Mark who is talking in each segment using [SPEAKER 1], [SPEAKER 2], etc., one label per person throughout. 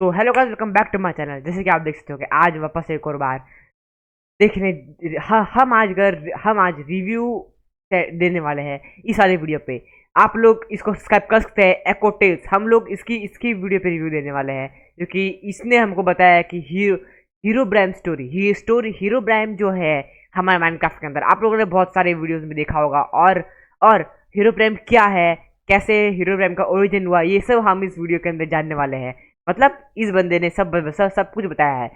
[SPEAKER 1] तो hello guys, welcome back to my channel. जैसे कि आप देख सकते हो कि आज वापस एक और बार देखने हम आज रिव्यू देने वाले हैं इस वाले वीडियो पे। आप लोग इसको सब्सक्राइब कर सकते हैं, एको टेल्स। हम लोग इसकी वीडियो पे रिव्यू देने वाले हैं क्योंकि इसने हमको बताया कि हीरो ब्राइम हीरो ब्राइम जो है हमारे माइनक्राफ्ट के अंदर, आप लोगों ने बहुत सारे वीडियोस में देखा होगा। और हीरो ब्राइम क्या है, कैसे हीरो ब्राइम का ओरिजिन हुआ, ये सब हम इस वीडियो के अंदर जानने वाले हैं। मतलब इस बंदे ने सब कुछ बताया है।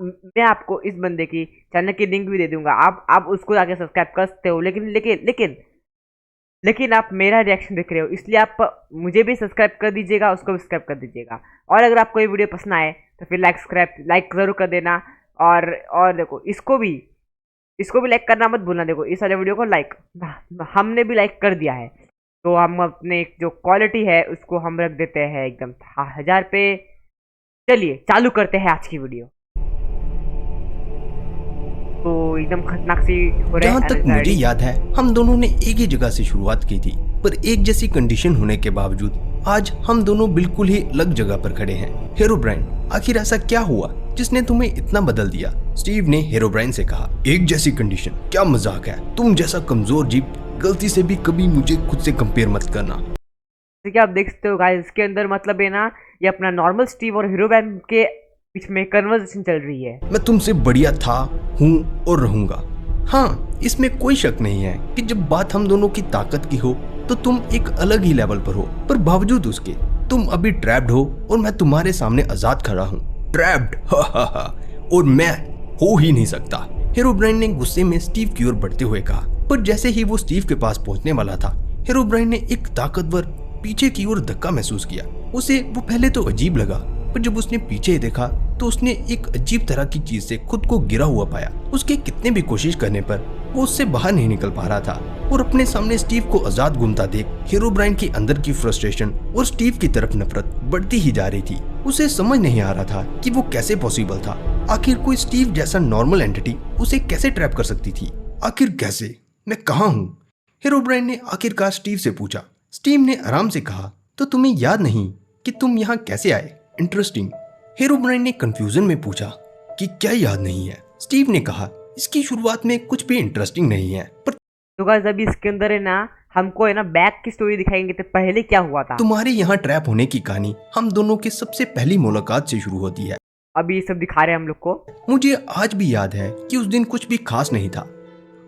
[SPEAKER 1] मैं आपको इस बंदे की चैनल की लिंक भी दे दूंगा, आप उसको आगे सब्सक्राइब कर सकते हो। लेकिन लेकिन लेकिन लेकिन आप मेरा रिएक्शन देख रहे हो, इसलिए आप मुझे भी सब्सक्राइब कर दीजिएगा, उसको भी सब्सक्राइब कर दीजिएगा। और अगर आपको ये वीडियो पसंद आए तो फिर लाइक ज़रूर कर देना। और देखो, इसको भी लाइक करना मत भूलना। देखो, इस वाले वीडियो को लाइक हमने भी लाइक कर दिया है, तो हम अपने जो क्वालिटी है उसको हम रख देते हैं एकदम 1000 पे। चलिए चालू करते हैं आज की वीडियो। तो एकदम खतरनाक सी हो रहा है।
[SPEAKER 2] जहाँ तक मुझे याद है, हम दोनों ने एक ही जगह से शुरुआत की थी, पर एक जैसी कंडीशन होने के बावजूद आज हम दोनों बिल्कुल ही अलग जगह पर खड़े हैं। हेरोब्राइन, आखिर ऐसा क्या हुआ जिसने तुम्हें इतना बदल दिया? स्टीव ने हेरोब्राइन से कहा। एक जैसी कंडीशन? क्या मजाक है? तुम जैसा कमजोर जीव गलती से भी कभी मुझे खुद से कंपेयर मत करना।
[SPEAKER 1] जैसे कि आप देख सकते हो गाइस, इसके अंदर मतलब है ना, ये अपना नॉर्मल स्टीव और हीरोब्राइम के बीच में कन्वर्सेशन चल रही है।
[SPEAKER 2] मैं तुमसे बढ़िया था, हूँ और रहूंगा। हाँ, इसमें कोई शक नहीं है कि जब बात हम दोनों की ताकत की हो तो तुम एक अलग ही लेवल पर हो, पर बावजूद उसके तुम अभी ट्रैप्ड हो और मैं तुम्हारे सामने आजाद खड़ा हूँ। ट्रैप्ड? और मैं हो ही नहीं सकता। हेरोब्राइन ने गुस्से में स्टीव की ओर बढ़ते हुए कहा। पर जैसे ही वो स्टीव के पास पहुंचने वाला था, हेरोब्राइन ने एक ताकतवर पीछे की ओर धक्का महसूस किया। उसे वो पहले तो अजीब लगा, पर जब उसने पीछे देखा तो उसने एक अजीब तरह की चीज से खुद को गिरा हुआ पाया। उसके कितने भी कोशिश करने पर वो उससे बाहर नहीं निकल पा रहा था, और अपने सामने स्टीव को आजाद घूमता देख हेरोब्राइन के अंदर की फ्रस्ट्रेशन और स्टीव की तरफ नफरत बढ़ती ही जा रही थी। उसे समझ नहीं आ रहा था कि वो कैसे पॉसिबल था। आखिर कोई स्टीव जैसा नॉर्मल एंटिटी उसे कैसे ट्रैप कर सकती थी? आखिर कैसे? मैं कहाँ हूँ? हेरोब्राइन ने आखिरकार स्टीव से पूछा। स्टीव ने आराम से कहा, तो तुम्हें याद नहीं कि तुम यहाँ कैसे आए? इंटरेस्टिंग। हेरोब्राइन ने कंफ्यूजन में पूछा कि क्या याद नहीं है? स्टीव ने कहा, इसकी शुरुआत में कुछ भी इंटरेस्टिंग नहीं है, पर
[SPEAKER 1] तो गाइस अभी इसके अंदर है ना, हमको है ना बैक की स्टोरी दिखाएंगे तो पहले क्या हुआ था।
[SPEAKER 2] तुम्हारे यहाँ ट्रैप होने की कहानी हम दोनों की सबसे पहली मुलाकात से शुरू होती है।
[SPEAKER 1] अभी ये सब दिखा रहे हैं हम लोग को।
[SPEAKER 2] मुझे आज भी याद है कि उस दिन कुछ भी खास नहीं था।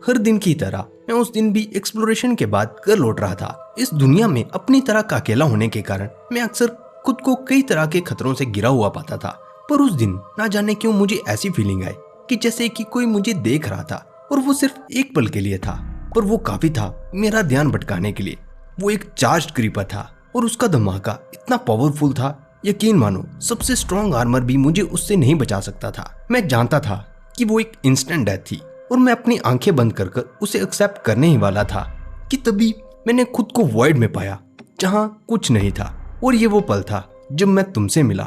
[SPEAKER 2] हर दिन की तरह मैं उस दिन भी एक्सप्लोरेशन के बाद घर लौट रहा था। इस दुनिया में अपनी तरह का अकेला होने के कारण मैं अक्सर खुद को कई तरह के खतरों से घिरा हुआ पाता था, पर उस दिन ना जाने क्यों मुझे ऐसी फीलिंग आई कि जैसे कि कोई मुझे देख रहा था, और वो सिर्फ एक पल के लिए था, पर वो काफी था मेरा ध्यान भटकाने के लिए। वो एक चार्ज्ड क्रीपर था और उसका धमाका इतना पावरफुल था, यकीन मानो सबसे स्ट्रॉन्ग आर्मर भी मुझे उससे नहीं बचा सकता था। मैं जानता था कि वो एक इंस्टेंट डेथ थी, और मैं अपनी आंखें बंद कर उसे एक्सेप्ट करने ही वाला था कि तभी मैंने खुद को वॉइड में पाया जहां कुछ नहीं था। और ये वो पल था जब मैं तुमसे मिला,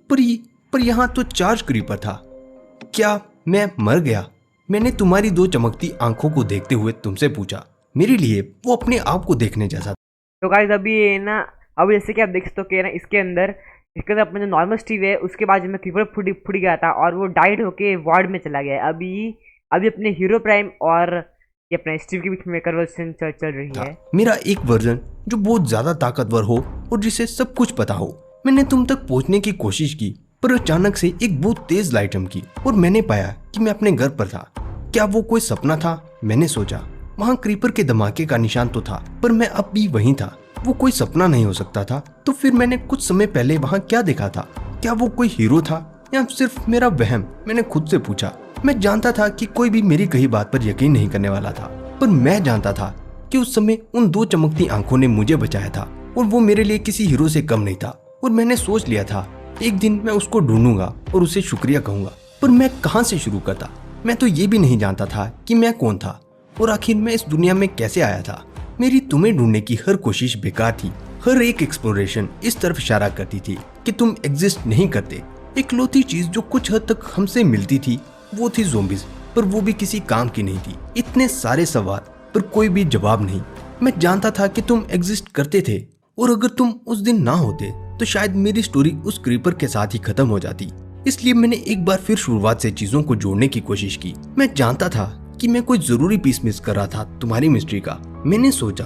[SPEAKER 2] पर यहाँ तो चार्ज क्रीपर था। क्या मैं मर गया? मैंने तुम्हारी दो चमकती आंखों को देखते हुए तुमसे पूछा। मेरे लिए वो अपने आप को देखने जैसा था।
[SPEAKER 1] तो गाइस अभी ये ना, अभी जैसे कि आप देख सकते हो कि ना, इसके अंदर अपना जो नॉर्मल स्टीव है उसके बाद में क्रीपर फुट गया था और वो डाइड होके वार्ड में चला गया। अभी अपने हीरो प्राइम और ये अपने स्टीव के बीच में कन्वर्सेशन चल रही है।
[SPEAKER 2] मेरा एक वर्जन जो बहुत ज्यादा ताकतवर हो और जिसे सब कुछ पता हो। मैंने तुम तक पहुंचने की कोशिश की, पर अचानक से एक बहुत तेज लाइट चमकी और मैंने पाया कि मैं अपने घर पर था। क्या वो कोई सपना था? मैंने सोचा। वहाँ क्रीपर के धमाके का निशान तो था, पर मैं अब भी वहीं था। वो कोई सपना नहीं हो सकता था। तो फिर मैंने कुछ समय पहले वहाँ क्या देखा था? क्या वो कोई हीरो था या सिर्फ मेरा वहम? मैंने खुद से पूछा। मैं जानता था कि कोई भी मेरी कही बात पर यकीन नहीं करने वाला था, पर मैं जानता था कि उस समय उन दो चमकती आंखों ने मुझे बचाया था, और वो मेरे लिए किसी हीरो से कम नहीं था। और मैंने सोच लिया था एक दिन मैं उसको ढूंढूंगा और उसे शुक्रिया कहूंगा, पर मैं कहाँ से शुरू करता? मैं तो ये भी नहीं जानता था कि मैं कौन था, और आखिर मैं इस दुनिया में कैसे आया था। मेरी तुम्हें ढूंढने की हर कोशिश बेकार थी। हर एक एक्सप्लोरेशन इस तरफ इशारा करती थी कि तुम एग्जिस्ट नहीं करते। इकलौती चीज जो कुछ हद तक हमसे मिलती थी वो थी ज़ोंबीज, पर वो भी किसी काम की नहीं थी। इतने सारे सवाल पर कोई भी जवाब नहीं। मैं जानता था कि तुम एग्जिस्ट करते थे, और अगर तुम उस दिन ना होते तो शायद मेरी स्टोरी उस क्रीपर के साथ ही खत्म हो जाती। इसलिए मैंने एक बार फिर शुरुआत से चीजों को जोड़ने की कोशिश की। मैं जानता था कि मैं कोई जरूरी पीस मिस कर रहा था तुम्हारी मिस्ट्री का। मैंने सोचा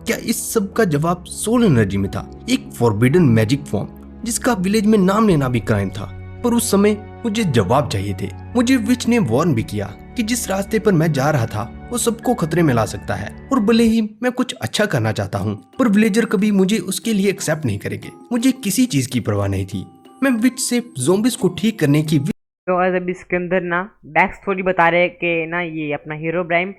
[SPEAKER 2] क्या इस सब का जवाब सोल एनर्जी में था, एक फॉरबिडन मैजिक फॉर्म जिसका विलेज में नाम लेना भी क्राइम था। पर उस समय मुझे जवाब चाहिए थे। मुझे विच ने वार्न भी किया कि जिस रास्ते पर मैं जा रहा था वो सबको खतरे में ला सकता है, और भले ही मैं कुछ अच्छा करना चाहता हूँ पर विलेजर कभी मुझे उसके लिए एक्सेप्ट नहीं करेंगे। मुझे किसी चीज की परवाह नहीं थी। मैं विच से ज़ॉम्बीज को ठीक करने की
[SPEAKER 1] तो आज अभी इसके अंदर ना बैक स्टोरी बता रहे हैं कि ना ये अपना हीरो ब्राइम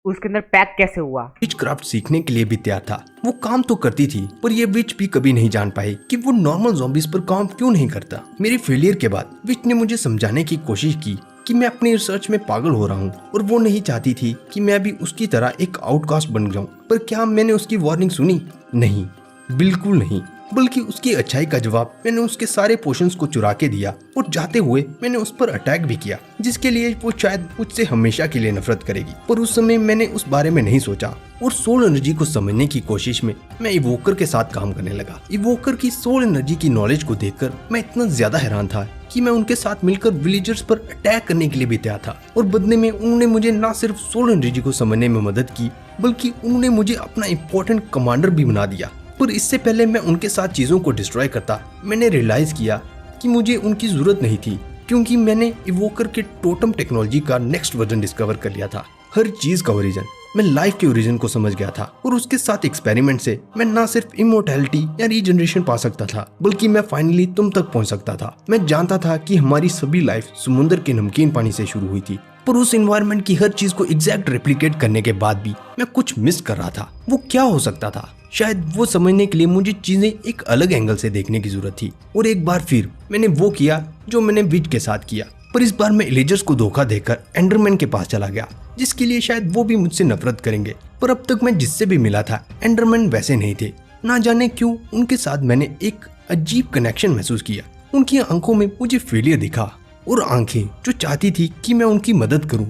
[SPEAKER 1] उसके अंदर पैक कैसे हुआ।
[SPEAKER 2] विच क्राफ्ट सीखने के लिए भी तैयार था। वो काम तो करती थी पर ये विच भी कभी नहीं जान पाई कि वो नॉर्मल ज़ॉम्बीज पर काम क्यों नहीं करता। मेरे फेलियर के बाद विच ने मुझे समझाने की कोशिश की कि मैं अपनी रिसर्च में पागल हो रहा हूँ और वो नहीं चाहती थी कि मैं भी उसकी तरह एक आउटकास्ट बन जाऊँ। पर क्या मैंने उसकी वार्निंग सुनी? नहीं, बिल्कुल नहीं। बल्कि उसकी अच्छाई का जवाब मैंने उसके सारे पोशंस को चुरा के दिया और जाते हुए मैंने उस पर अटैक भी किया, जिसके लिए वो शायद मुझसे हमेशा के लिए नफरत करेगी। पर उस समय मैंने उस बारे में नहीं सोचा और सोल एनर्जी को समझने की कोशिश में मैं इवोकर के साथ काम करने लगा। इवोकर की सोल एनर्जी की नॉलेज को देखकर मैं इतना ज्यादा हैरान था कि मैं उनके साथ मिलकर विलेजर्स पर अटैक करने के लिए भी तैयार था। और बदले में उन्होंने मुझे न सिर्फ सोल एनर्जी को समझने में मदद की बल्कि उन्होंने मुझे अपना इम्पोर्टेंट कमांडर भी बना दिया। पर इससे पहले मैं उनके साथ चीजों को डिस्ट्रॉय करता, मैंने रियलाइज किया कि मुझे उनकी जरूरत नहीं थी, क्योंकि मैंने इवोकर के टोटम टेक्नोलॉजी का नेक्स्ट वर्जन डिस्कवर कर लिया था। हर चीज का ओरिजिन, मैं लाइफ के ओरिजिन को समझ गया था और उसके साथ एक्सपेरिमेंट से मैं न सिर्फ इमोर्टैलिटी या रीजनरेशन पा सकता था बल्कि मैं फाइनली तुम तक पहुंच सकता था। मैं जानता था कि हमारी सभी लाइफ समुद्र के नमकीन पानी से शुरू हुई थी, पर उस एनवायरनमेंट की हर चीज को एग्जैक्ट रेप्लिकेट करने के बाद भी मैं कुछ मिस कर रहा था। वो क्या हो सकता था? शायद वो समझने के लिए मुझे चीजें एक अलग एंगल से देखने की जरूरत थी। और एक बार फिर मैंने वो किया जो मैंने विच के साथ किया, पर इस बार मैं विलेजर्स को धोखा देकर एंडरमैन के पास चला गया, जिसके लिए शायद वो भी मुझसे नफरत करेंगे। पर अब तक मैं जिससे भी मिला था एंडरमैन वैसे नहीं थे। ना जाने क्यों उनके साथ मैंने एक अजीब कनेक्शन महसूस किया। उनकी आंखों में मुझे फेलियर दिखा और आंखें जो चाहती थी कि मैं उनकी मदद करूं।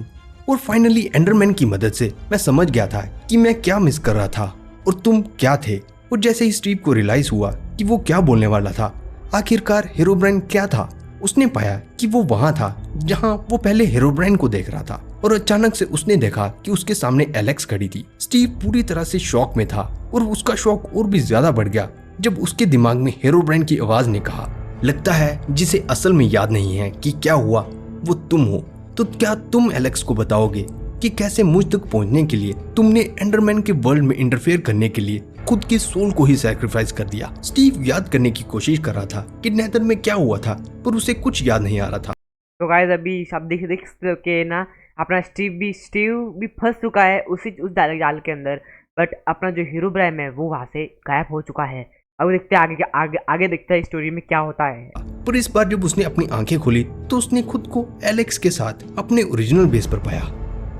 [SPEAKER 2] और फाइनली एंडरमैन की मदद से मैं समझ गया था कि मैं क्या मिस कर रहा था और तुम क्या थे। और जैसे ही स्टीव को रियलाइज हुआ कि वो क्या बोलने वाला था, आखिरकार हेरोब्राइन क्या था, उसने पाया कि वो वहां था जहां वो पहले हेरोब्राइन को देख रहा था। और अचानक से उसने देखा कि उसके सामने एलेक्स खड़ी थी। स्टीव पूरी तरह से शॉक में था और उसका शॉक और भी ज्यादा बढ़ गया जब उसके दिमाग में हेरोब्राइन की आवाज ने कहा, लगता है जिसे असल में याद नहीं है कि क्या हुआ वो तुम हो। तो क्या तुम एलेक्स को बताओगे कि कैसे मुझ तक पहुंचने के लिए तुमने एंडरमैन के वर्ल्ड में इंटरफेयर करने के लिए खुद के सोल को ही सैक्रिफाइस कर दिया? स्टीव याद करने की कोशिश कर रहा था कि नेदर में क्या हुआ था, पर उसे कुछ याद नहीं आ रहा था।
[SPEAKER 1] तो गाइस अभी आप देख सकते हो कि ना अपना स्टीव भी फंस चुका है उस जाल के अंदर, बट अपना जो हीरो ब्राइम है वो वहां से गायब हो चुका है। अब देखते हैं आगे देखते हैं स्टोरी में क्या होता है।
[SPEAKER 2] पर इस बार जब उसने अपनी आंखें खोली तो उसने खुद को एलेक्स के साथ अपने ओरिजिनल बेस पर पाया।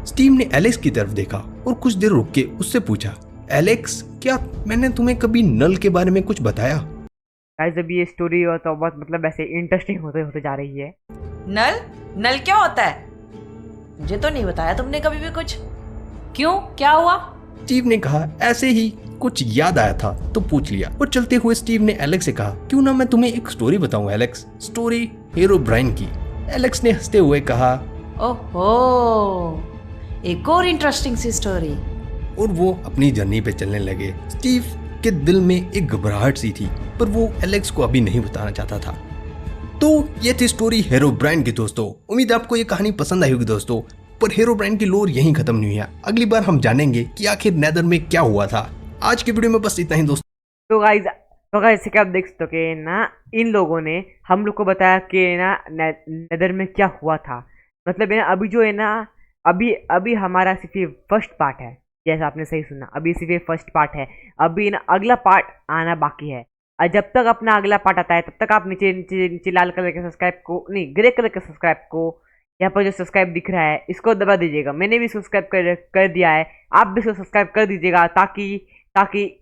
[SPEAKER 2] स्टीव ने एलेक्स की तरफ देखा और कुछ देर रुक के उससे पूछा, एलेक्स क्या मैंने तुम्हें कभी नल के बारे में कुछ बताया?
[SPEAKER 1] गाइस अभी ये स्टोरी और तो बहुत मतलब ऐसे इंटरेस्टिंग होते जा रही है।
[SPEAKER 3] नल क्या होता है? मुझे तो नहीं बताया तुमने कभी भी कुछ। क्यों, क्या हुआ?
[SPEAKER 2] स्टीव ने कहा, ऐसे ही कुछ याद आया था तो पूछ लिया। और चलते हुए स्टीव ने एलेक्स से कहा, क्यों ना मैं तुम्हें एक स्टोरी बताऊं एलेक्स, स्टोरी हेरोब्राइन की। एलेक्स ने हंसते हुए कहा,
[SPEAKER 3] ओहो, एक और इंटरेस्टिंग सी स्टोरी।
[SPEAKER 2] और वो अपनी जर्नी पे चलने लगे। स्टीव के दिल में एक घबराहट सी थी, पर वो एलेक्स को अभी नहीं बताना चाहता था। तो ये थी स्टोरी हेरोब्राइन की दोस्तों। उम्मीद है आपको ये कहानी पसंद आई होगी दोस्तों। पर हेरोब्राइन की लोर यहीं खत्म नहीं हुई है। अगली बार हम जानेंगे कि आखिर नेदर में क्या हुआ था। आज की वीडियो में बस इतना ही दोस्तों।
[SPEAKER 1] तो गाइस क्या आप देख सकते हो कि ना इन लोगों ने हम लोग को बताया कि ना नेदर में क्या हुआ था। मतलब है ना अभी जो है ना अभी हमारा सिर्फ ये फर्स्ट पार्ट है, जैसा आपने सही सुना, अभी सिर्फ ये फर्स्ट पार्ट है। अभी ना अगला पार्ट आना बाकी है। और जब तक अपना अगला पार्ट आता है तब तक आप नीचे लाल कलर के सब्सक्राइब को नहीं ग्रे कलर के सब्सक्राइब को, यहाँ पर जो सब्सक्राइब दिख रहा है इसको दबा दीजिएगा। मैंने भी सब्सक्राइब कर दिया है, आप भी इसको सब्सक्राइब कर दीजिएगा ताकि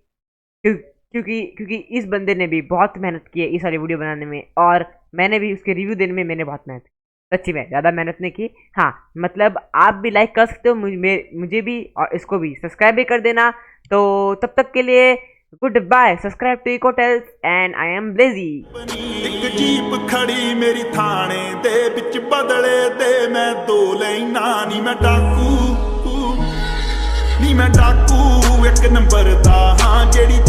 [SPEAKER 1] क्योंकि इस बंदे ने भी बहुत मेहनत की है इस वाली वीडियो बनाने में, और मैंने भी उसके रिव्यू देने में मैंने बहुत मेहनत, सच्ची में ज़्यादा मेहनत नहीं की। हाँ मतलब आप भी लाइक कर सकते हो मुझे भी, और इसको भी सब्सक्राइब भी कर देना। तो तब तक के लिए Goodbye. Subscribe to Ecotels, and I am Blazy.
[SPEAKER 4] ਇੱਕ ਜੀਪ ਖੜੀ ਮੇਰੀ ਥਾਣੇ ਦੇ ਵਿੱਚ ਬਦਲੇ ਦੇ ਮੈਂ ਦੋ ਲੈਣਾ ਨੀ ਮੈਂ ਡਾਕੂ ਇੱਕ ਨੰਬਰ ਦਾ ਹਾਂ ਜਿਹੜੀ